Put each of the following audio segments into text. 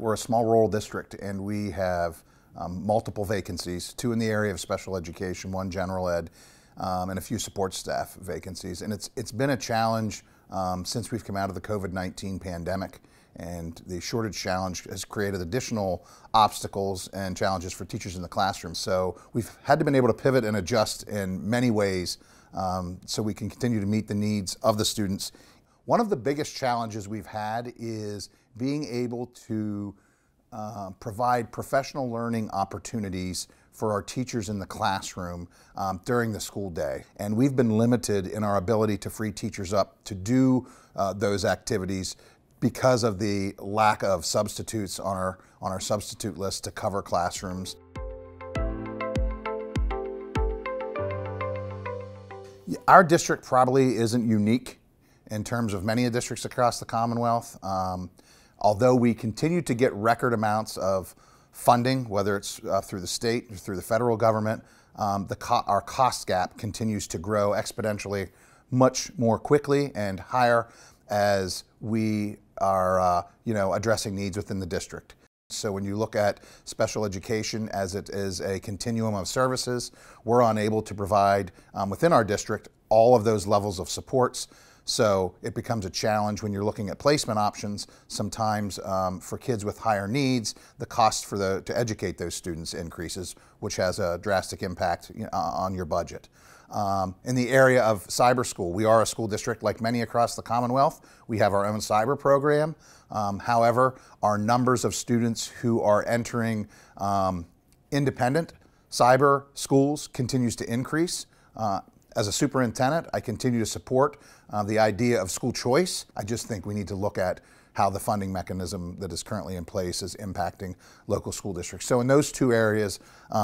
We're a small rural district, and we have multiple vacancies, 2 in the area of special education, 1 general ed, and a few support staff vacancies. And it's been a challenge since we've come out of the COVID-19 pandemic, and the shortage challenge has created additional obstacles and challenges for teachers in the classroom. So we've had to been able to pivot and adjust in many ways so we can continue to meet the needs of the students. One of the biggest challenges we've had is being able to provide professional learning opportunities for our teachers in the classroom during the school day. And we've been limited in our ability to free teachers up to do those activities because of the lack of substitutes on our substitute list to cover classrooms. Our district probably isn't unique in terms of many districts across the Commonwealth. Although we continue to get record amounts of funding, whether it's through the state or through the federal government, our cost gap continues to grow exponentially much more quickly and higher as we are addressing needs within the district. So when you look at special education as it is a continuum of services, we're unable to provide within our district all of those levels of supports. So it becomes a challenge when you're looking at placement options. Sometimes for kids with higher needs, the cost to educate those students increases, which has a drastic impact on your budget. In the area of cyber school, we are a school district like many across the Commonwealth. We have our own cyber program. However, our numbers of students who are entering independent cyber schools continues to increase. As a superintendent, I continue to support the idea of school choice. I just think we need to look at how the funding mechanism that is currently in place is impacting local school districts. So in those 2 areas,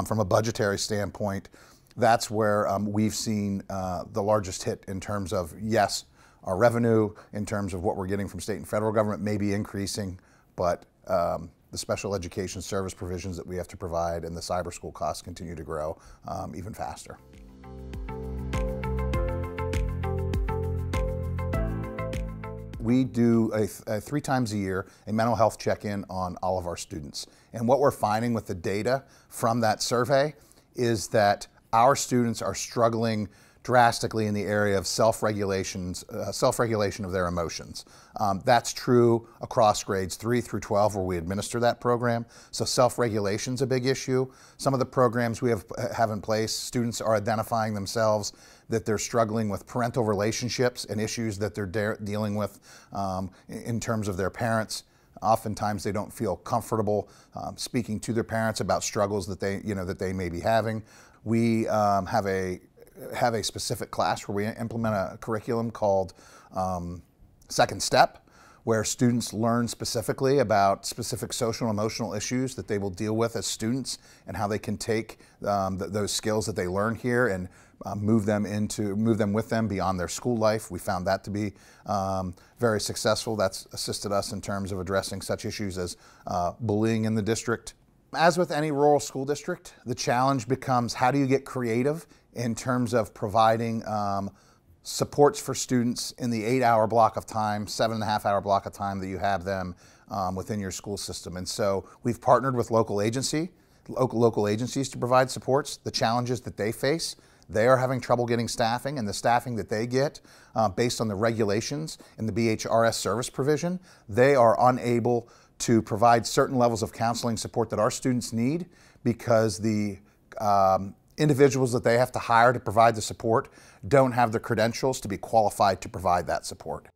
from a budgetary standpoint, that's where we've seen the largest hit in terms of, yes, our revenue, in terms of what we're getting from state and federal government may be increasing, but the special education service provisions that we have to provide and the cyber school costs continue to grow even faster. We do 3 times a year a mental health check-in on all of our students. And what we're finding with the data from that survey is that our students are struggling drastically in the area of self-regulation of their emotions. That's true across grades 3 through 12 where we administer that program. So self-regulation is a big issue. Some of the programs we have in place, students are identifying themselves that they're struggling with parental relationships and issues that they're dealing with in terms of their parents. Oftentimes they don't feel comfortable speaking to their parents about struggles that they may be having. We have a specific class where we implement a curriculum called Second Step, where students learn specifically about specific social and emotional issues that they will deal with as students and how they can take those skills that they learn here and move them with them beyond their school life. We found that to be very successful. That's assisted us in terms of addressing such issues as bullying in the district. As with any rural school district, the challenge becomes how do you get creative in terms of providing supports for students in the 8-hour block of time, 7.5-hour block of time that you have them within your school system. And so we've partnered with local agencies to provide supports. The challenges that they face, they are having trouble getting staffing, and the staffing that they get based on the regulations in the BHRS service provision, they are unable to provide certain levels of counseling support that our students need because the individuals that they have to hire to provide the support don't have the credentials to be qualified to provide that support.